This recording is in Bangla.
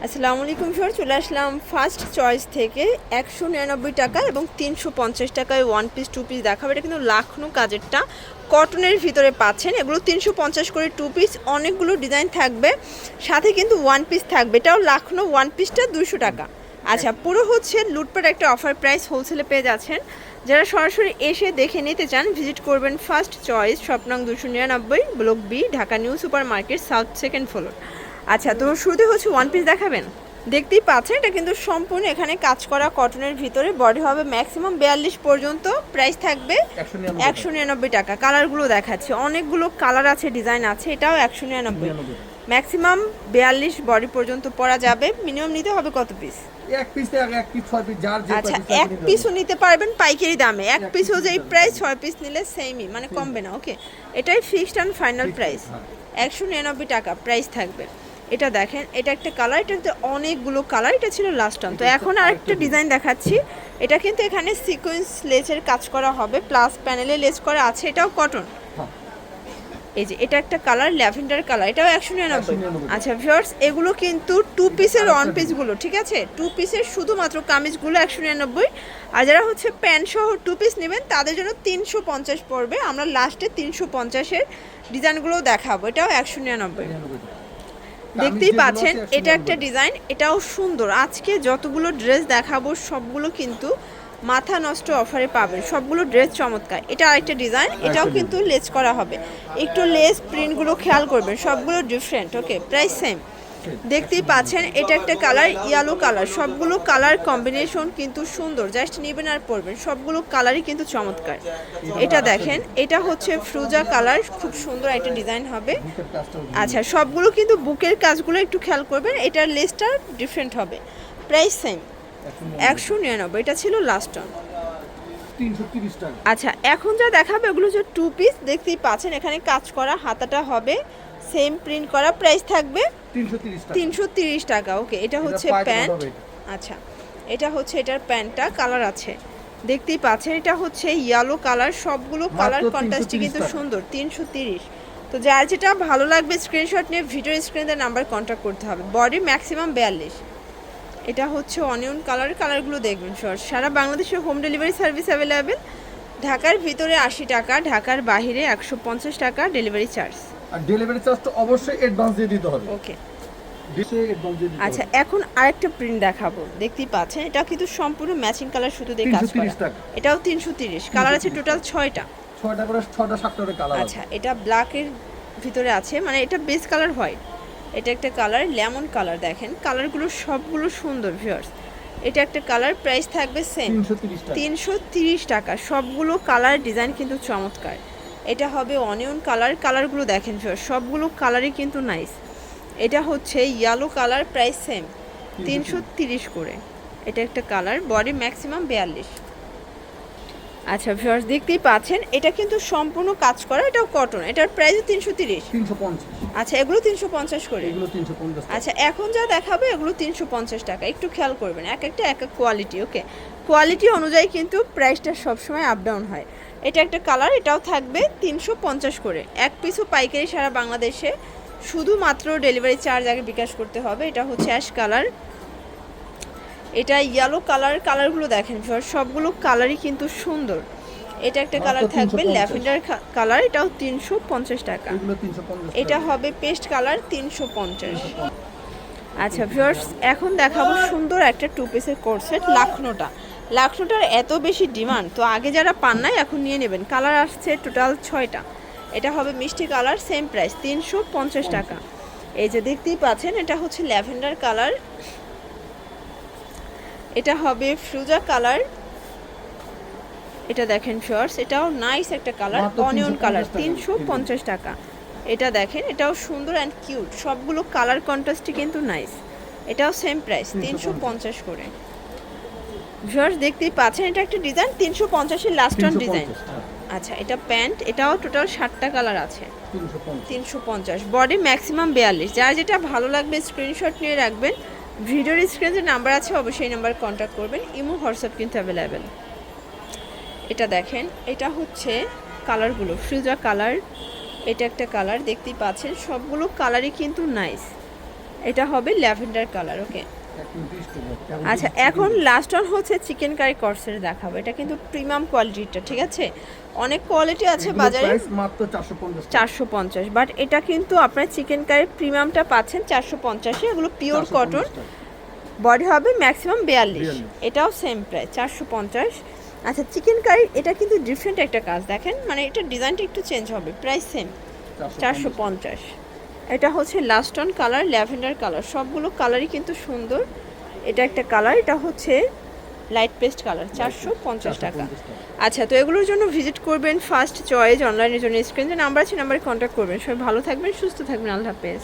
আসসালামু আলাইকুম স্যার, চলে আসলাম ফার্স্ট চয়েস থেকে 199 টাকা এবং 350 টাকায় ওয়ান পিস টু পিস দেখাবো। এটা কিন্তু লাখনো কাজেরটা কটনের ভিতরে পাচ্ছেন। এগুলো 350 করে টু পিস, অনেকগুলো ডিজাইন থাকবে, সাথে কিন্তু ওয়ান পিস থাকবে। এটাও লাখনো, ওয়ান পিসটা 200 টাকা। আচ্ছা, পুরো হচ্ছে লুটপাট একটা অফার প্রাইস, হোলসেলে পেয়ে যাচ্ছেন। যারা সরাসরি এসে দেখে নিতে চান ভিজিট করবেন ফার্স্ট চয়েস, শপ নং 299, block B, Dhaka new super market, south second floor. আচ্ছা, তো শুরুতে হচ্ছে ওয়ান পিস দেখাবেন। দেখতেই পাচ্ছেন এটা কিন্তু সম্পূর্ণ এখানে কাজ করা কটনের ভিতরে, বডি হবে ম্যাক্সিমাম 42 পর্যন্ত, প্রাইস থাকবে 199 টাকা। কালারগুলো দেখাচ্ছে, অনেকগুলো কালার আছে, ডিজাইন আছে। এটাও 199, ম্যাক্সিমাম 42 বডি পর্যন্ত পরা যাবে। মিনিমাম নিতে হবে কত পিস? এক পিস থেকে এক পিস 6 পিস, যার যে আচ্ছা, এক পিসও নিতে পারবেন পাইকারি দামে। এক পিসও যেই প্রাইস, 6 পিস নিলে সেমই, মানে কমবে না। ওকে, এটাই ফিক্সড অ্যান্ড ফাইনাল প্রাইস 199 টাকা প্রাইস থাকবে। এটা দেখেন, এটা একটা কালার, এটাতে অনেকগুলো কালার। এটা ছিল লাস্ট টাইম। তো এখন আরেকটা ডিজাইন দেখাচ্ছি। এটা কিন্তু এখানে সিকোয়েন্স লেসের কাজ করা হবে, প্লাস প্যানেলে লেস করা আছে। এটাও কটন। এই যে এটা একটা কালার, ল্যাভেন্ডার কালার, এটাও 199। আচ্ছা ভিউয়ার্স, এগুলো কিন্তু টু পিসের ওয়ান পিসগুলো, ঠিক আছে? টু পিসের শুধুমাত্র কামিজগুলো 199। আর যারা হচ্ছে প্যান্ট সহ টু পিস নেবেন তাদের জন্য 350 পড়বে। আমরা লাস্টে 350-এর ডিজাইনগুলো দেখাবো। এটাও 199। দেখতেই পাচ্ছেন এটা একটা ডিজাইন, এটাও সুন্দর। আজকে যতগুলো ড্রেস দেখাবো সবগুলো কিন্তু মাথা নষ্ট অফারে পাবেন, সবগুলো ড্রেস চমৎকার। এটা আরেকটা ডিজাইন, এটাও কিন্তু লেস করা হবে। একটু লেস প্রিন্টগুলো খেয়াল করবেন, সবগুলো ডিফারেন্ট। ওকে, প্রাইস সেম। দেখতেই পাচ্ছেন এটা একটা কালার, ইয়েলো কালার। সবগুলো কালার কম্বিনেশন কিন্তু সুন্দর, জাস্ট নেবেন আর পরবেন। সবগুলো কালারই কিন্তু চমৎকার। এটা দেখেন, এটা হচ্ছে ফ্রুজা কালার, খুব সুন্দর একটা ডিজাইন হবে। আচ্ছা, সবগুলো কিন্তু বুকের কাজগুলো একটু খেয়াল করবেন, এটার লেসটা ডিফারেন্ট হবে। Price same 199। এটা ছিল লাস্ট টাইম 330 টাকা। আচ্ছা, এখন যা দেখাবে ওগুলো যে টু পিস, দেখতেই পাচ্ছেন এখানে কাজ করা, হাতাটা হবে সেম প্রিন্ট করা। প্রাইস থাকবে 330 টাকা। 330 টাকা। ওকে, এটা হচ্ছে প্যান্ট। আচ্ছা, এটা হচ্ছে, এটার প্যান্টটা কালার আছে, দেখতেই পাচ্ছেন। এটা হচ্ছে ইয়েলো কালার, সবগুলো কালার কন্ট্রাস্টে কিন্তু সুন্দর। 330। তো যার যেটা ভালো লাগবে স্ক্রিনশট নিয়ে ভিডিও স্ক্রিনে নাম্বার কন্ট্যাক্ট করতে হবে। Body maximum 42। এটা হচ্ছে অনিয়ন কালার, কালারগুলো দেখবেন। সারা বাংলাদেশে হোম ডেলিভারি সার্ভিস অ্যাভেলেবেল। ঢাকার ভিতরে 80 টাকা, ঢাকার বাইরে 150 টাকা ডেলিভারি চার্জ। আর ডেলিভারি চার্জ তো অবশ্যই অ্যাডভান্স দিয়ে দিতে হবে। ওকে, আচ্ছা, আচ্ছা, এখন আরেকটা প্রিন্ট দেখাবো। দেখতেই পাচ্ছেন এটা কিন্তু সম্পূর্ণ ম্যাচিং কালার সুতো দিয়ে কাজ করা। এটাও 330। কালার আছে টোটাল 6টা। 6টা করে, 6টা 7টা করে কালার আছে। আচ্ছা, এটা ব্ল্যাকের ভিতরে আছে, মানে এটা বেস কালার হোয়াইট। এটা একটা কালার লেমন কালার, দেখেন কালারগুলো সবগুলো সুন্দর ভিউয়ার্স। এটা একটা কালার, প্রাইস থাকবে সেম 330 টাকা। সবগুলো কালার ডিজাইন কিন্তু চমৎকার। এটা হবে অনিয়ন কালার, কালারগুলো দেখেন ভিউয়ার্স, সবগুলো কালারই কিন্তু নাইস। এটা হচ্ছে ইয়েলো কালার, প্রাইস সেম 330 করে। এটা একটা কালার, বডি ম্যাক্সিমাম 42। আচ্ছা ভিউয়ার্স, দেখতেই পাচ্ছেন এটা কিন্তু সম্পূর্ণ কাজ করা, এটাও কটন। এটার প্রাইস 330। 350। আচ্ছা, এগুলো 350 করে। এগুলো 350। আচ্ছা, এখন যা দেখাবে এগুলো 350 টাকা। একটু খেয়াল করবেন, এক একটা এক এক কোয়ালিটি। ওকে, কোয়ালিটি অনুযায়ী কিন্তু প্রাইসটা সবসময় আপ ডাউন হয়। এটা একটা কালার, এটাও থাকবে 350 করে। এক পিসও পাইকারি সারা বাংলাদেশে, শুধুমাত্র ডেলিভারি চার্জ আগে বিকাশ করতে হবে। এটা হচ্ছে অ্যাশ কালার, এটা ইয়েলো কালার। কালারগুলো দেখেন সবগুলো কালারই কিন্তু সুন্দর। এটা একটা কালার থাকবে ল্যাভেন্ডার কালার, এটাও 350 টাকা। এটা হবে পেস্ট কালার, 350। আচ্ছা ভিউয়ার্স, এখন দেখাবো সুন্দর একটা টু পিসের কোট সেট, লাখনোটার এত বেশি ডিমান্ড, তো আগে যারা পান নাই এখন নিয়ে নেবেন। কালার আসছে টোটাল 6টা। এটা হবে মিষ্টি কালার, সেম প্রাইস 350 টাকা। এই যে দেখতেই পাচ্ছেন এটা হচ্ছে ল্যাভেন্ডার কালার, এটা হবে ফ্রুজা কালার। এটা দেখেন শর্টস, এটাও নাইস একটা কালার, অনিয়ন কালার, 350 টাকা। এটা দেখেন, এটাও সুন্দর অ্যান্ড কিউট, সবগুলো কালার কন্ট্রাস্টই কিন্তু নাইস। এটাও সেম প্রাইস 350 করে। শর্টস দেখতেই পাচ্ছেন এটা একটা ডিজাইন, 350-এর লাস্ট অন ডিজাইন। আচ্ছা, এটা প্যান্ট, এটাও টোটাল 7টা কালার আছে, 350। Body maximum 42। যার যেটা ভালো লাগবে স্ক্রিনশট নিয়ে রাখবেন। ভিডিওর স্ক্রিনে যে নাম্বার আছে অবশ্যই নাম্বার কন্ট্যাক্ট করবেন। ইমো হোয়াটসঅ্যাপ কিন্তু অ্যাভেলেবেল। এটা দেখেন, এটা হচ্ছে কালারগুলো ফ্রুজা কালার। এটা একটা কালার, দেখতেই পাচ্ছেন সবগুলো কালারই কিন্তু নাইস। এটা হবে ল্যাভেন্ডার কালার। ওকে, একদম টেস্টফুল। আচ্ছা এখন লাস্ট ওয়ান হচ্ছে চিকেন কারি কর্সের দেখাবো। এটা কিন্তু প্রিমিয়াম কোয়ালিটিটা, ঠিক আছে? অনেক কোয়ালিটি আছে বাজারে, প্রাইস মাত্র 450 টাকা। 450, বাট এটা কিন্তু আপনার চিকেন কারি প্রিমিয়ামটা পাচ্ছেন 450-এ। এগুলো পিওর 450 কটন, টাকা। বডি হবে ম্যাক্সিমাম 42, 42 এটাও সেম প্রাইস 450। আচ্ছা চিকেন কারি এটা কিন্তু ডিফারেন্ট একটা কাজ, দেখেন মানে এটা ডিজাইনটা একটু চেঞ্জ হবে, প্রাইস সেম 450। এটা হচ্ছে last on colour, lavender colour, সবগুলো কালারই কিন্তু সুন্দর। এটা একটা কালার, এটা হচ্ছে লাইট পেস্ট কালার, 450 টাকা। 450 টাকা। আচ্ছা তো এগুলোর জন্য ভিজিট করবেন ফার্স্ট চয়েস অনলাইনের জন্য, স্ক্রিনে নাম্বার আছে, নাম্বারে কন্ট্যাক্ট করবেন। সবাই ভালো থাকবেন, সুস্থ থাকবেন, আল্লাহ হাফেজ।